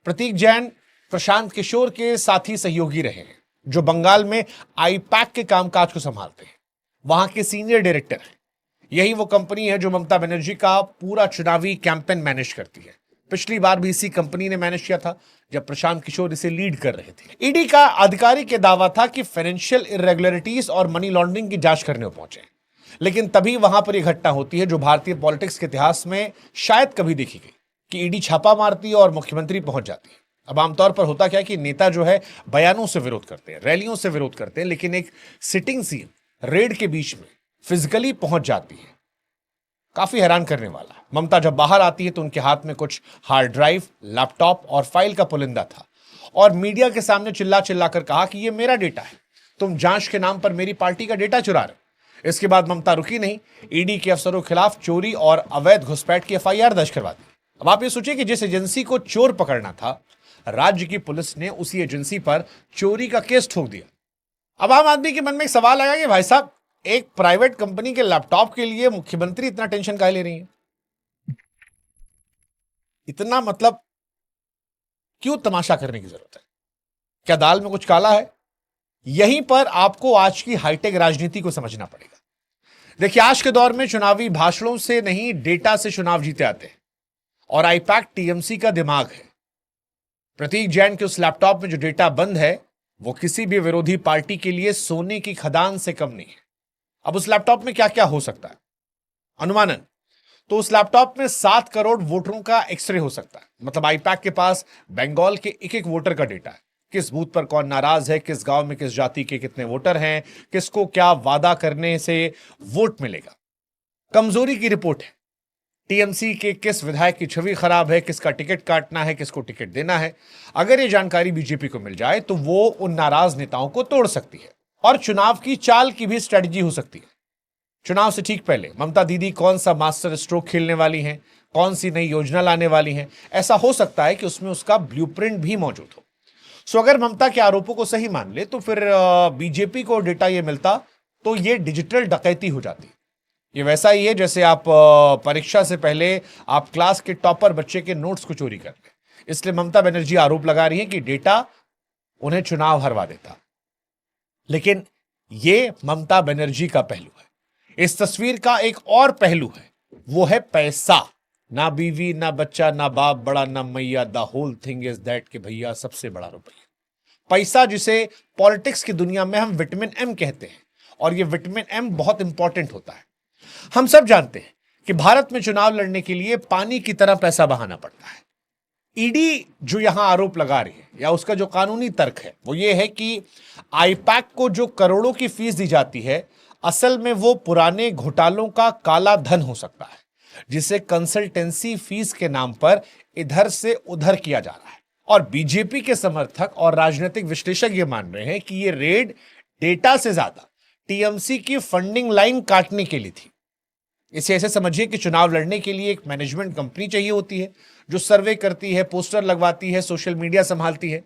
प्रतीक जैन प्रशांत किशोर के साथी सहयोगी रहे हैं, जो बंगाल में आईपैक के कामकाज को संभालते हैं। वहां के सीनियर डायरेक्टर हैं। यही वो कंपनी है जो ममता बनर्जी का पूरा चुनावी कैंपेन मैनेज करती है। पिछली बार भी इसी कंपनी ने मैनेज किया था, जब प्रशांत किशोर इसे लीड कर रहे थे। ईडी का आधिकारिक यह दावा था कि फाइनेंशियल इरेगुलरिटीज और मनी लॉन्ड्रिंग की जांच करने पहुंचे, लेकिन तभी वहां पर यह घटना होती है जो भारतीय पॉलिटिक्स के इतिहास में शायद कभी देखी गई, कि ईडी छापा मारती है और मुख्यमंत्री पहुंच जाती है। अब आमतौर पर होता क्या है कि नेता जो है बयानों से विरोध करते हैं, रैलियों से विरोध करते हैं, लेकिन एक सिटिंग सीन रेड के बीच में फिजिकली पहुंच जाती है। काफी हैरान करने वाला। ममता जब बाहर आती है तो उनके हाथ में कुछ हार्ड ड्राइव, लैपटॉप और फाइल का पुलिंदा था, और मीडिया के सामने चिल्ला चिल्ला कर कहा कि यह मेरा डेटा है, तुम जांच के नाम पर मेरी पार्टी का डेटा चुरा रहे। इसके बाद ममता रुकी नहीं, ईडी के अफसरों के खिलाफ चोरी और अवैध घुसपैठ की एफआईआर दर्ज करवा दी। अब आप ये सोचिए कि जिस एजेंसी को चोर पकड़ना था, राज्य की पुलिस ने उसी एजेंसी पर चोरी का केस ठोक दिया। अब आम आदमी के मन में एक सवाल आया कि भाई साहब, एक प्राइवेट कंपनी के लैपटॉप के लिए मुख्यमंत्री इतना टेंशन काहे ले रही है? इतना मतलब क्यों तमाशा करने की जरूरत है? क्या दाल में कुछ काला है? यहीं पर आपको आज की हाईटेक राजनीति को समझना पड़ेगा। देखिए, आज के दौर में चुनावी भाषणों से नहीं, डेटा से चुनाव जीते आते हैं, और आईपैक टीएमसी का दिमाग है। प्रतीक जैन के उस लैपटॉप में जो डेटा बंद है, वो किसी भी विरोधी पार्टी के लिए सोने की खदान से कम नहीं है। अब उस लैपटॉप में क्या क्या हो सकता है? अनुमानन तो उस लैपटॉप में 7 करोड़ वोटरों का एक्सरे हो सकता है। मतलब आईपैक के पास बंगाल के एक एक वोटर का डेटा है। किस बूथ पर कौन नाराज है, किस गांव में किस जाति के कितने वोटर हैं, किसको क्या वादा करने से वोट मिलेगा। कमजोरी की रिपोर्ट है। टीएमसी के किस विधायक की छवि खराब है, किसका टिकट काटना है, किसको टिकट देना है। अगर यह जानकारी बीजेपी को मिल जाए तो वो उन नाराज नेताओं को तोड़ सकती है, और चुनाव की चाल की भी स्ट्रेटजी हो सकती है। चुनाव से ठीक पहले ममता दीदी कौन सा मास्टर स्ट्रोक खेलने वाली हैं, कौन सी नई योजना लाने वाली हैं, ऐसा हो सकता है कि उसमें उसका ब्लूप्रिंट भी मौजूद हो। सो अगर ममता के आरोपों को सही मान ले तो फिर बीजेपी को डेटा ये मिलता तो ये डिजिटल डकैती हो जाती। ये वैसा ही है जैसे आप परीक्षा से पहले आप क्लास के टॉपर बच्चे के नोट्स को चोरी कर ले। इसलिए ममता बनर्जी आरोप लगा रही है कि डेटा उन्हें चुनाव हरवा देता। लेकिन ये ममता बनर्जी का पहलू है। इस तस्वीर का एक और पहलू है, वो है पैसा। ना बीवी, ना बच्चा, ना बाप बड़ा, ना मैया, the whole thing is that कि भैया सबसे बड़ा रुपया पैसा, जिसे पॉलिटिक्स की दुनिया में हम विटामिन एम कहते हैं, और ये विटामिन एम बहुत इंपॉर्टेंट होता है। हम सब जानते हैं कि भारत में चुनाव लड़ने के लिए पानी की तरह पैसा बहाना पड़ता है। ईडी जो यहां आरोप लगा रही है, या उसका जो कानूनी तर्क है, वो ये है कि आईपैक को जो करोड़ों की फीस दी जाती है, असल में वो पुराने घोटालों का काला धन हो सकता है, जिसे कंसल्टेंसी फीस के नाम पर इधर से उधर किया जा रहा है। और बीजेपी के समर्थक और राजनीतिक विश्लेषक ये मान रहे हैं कि ये रेड डेटा से ज्यादा टीएमसी की फंडिंग लाइन काटने के लिए थी। इसे ऐसे समझिए कि चुनाव लड़ने के लिए एक मैनेजमेंट कंपनी चाहिए होती है, जो सर्वे करती है, पोस्टर लगवाती है, सोशल मीडिया संभालती है।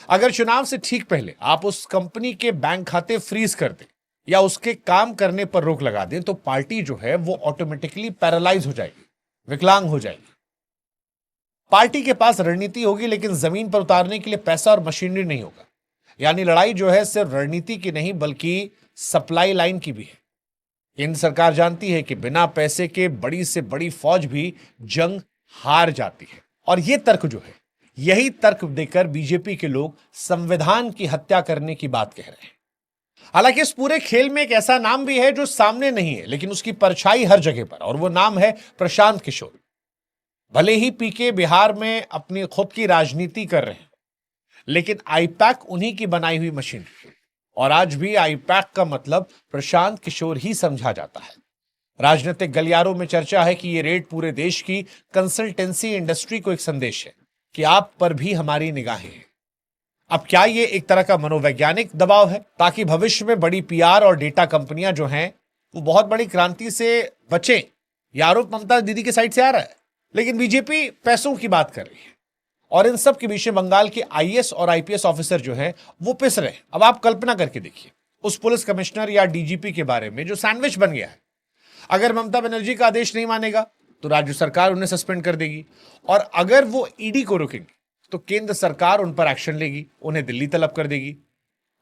अगर चुनाव से ठीक पहले आप उस कंपनी के बैंक खाते फ्रीज कर दें या उसके काम करने पर रोक लगा दें, तो पार्टी जो है वो ऑटोमेटिकली पैरालाइज हो जाएगी, विकलांग हो जाएगी। पार्टी के पास रणनीति होगी, लेकिन जमीन पर उतारने के लिए पैसा और मशीनरी नहीं होगा। यानी लड़ाई जो है सिर्फ रणनीति की नहीं, बल्कि सप्लाई लाइन की भी है। केंद्र सरकार जानती है कि बिना पैसे के बड़ी से बड़ी फौज भी जंग हार जाती है। और यह तर्क जो है, यही तर्क देकर बीजेपी के लोग संविधान की हत्या करने की बात कह रहे हैं। हालांकि इस पूरे खेल में एक ऐसा नाम भी है जो सामने नहीं है, लेकिन उसकी परछाई हर जगह पर, और वो नाम है प्रशांत किशोर। भले ही पीके बिहार में अपनी खुद की राजनीति कर रहे हैं, लेकिन आईपैक उन्हीं की बनाई हुई मशीन है, और आज भी आईपैक का मतलब प्रशांत किशोर ही समझा जाता है। राजनीतिक गलियारों में चर्चा है कि यह रेड पूरे देश की कंसल्टेंसी इंडस्ट्री को एक संदेश है कि आप पर भी हमारी निगाहें हैं। अब क्या यह एक तरह का मनोवैज्ञानिक दबाव है, ताकि भविष्य में बड़ी पीआर और डेटा कंपनियां जो हैं वो बहुत बड़ी क्रांति से बचें? यह आरोप ममता दीदी के साइड से आ रहा है, लेकिन बीजेपी पैसों की बात कर रही है, और इन सब के पीछे बंगाल के आईएएस और आईपीएस ऑफिसर जो हैं वो पिस रहे हैं। अब आप कल्पना करके देखिए, उस पुलिस कमिश्नर या डीजीपी के बारे में जो सैंडविच बन गया है। अगर ममता बनर्जी का आदेश नहीं मानेगा तो राज्य सरकार उन्हें सस्पेंड कर देगी, और अगर वो ईडी को रोकेंगे तो केंद्र सरकार उन पर एक्शन लेगी, उन्हें दिल्ली तलब कर देगी।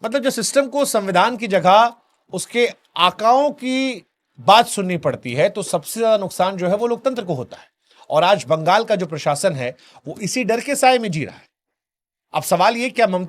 मतलब जो सिस्टम को संविधान की जगह उसके आकाओं की बात सुननी पड़ती है, तो सबसे ज्यादा नुकसान जो है वो लोकतंत्र को होता है। और आज बंगाल का जो प्रशासन है वो इसी डर के साए में जी रहा है। अब सवाल ये, क्या ममता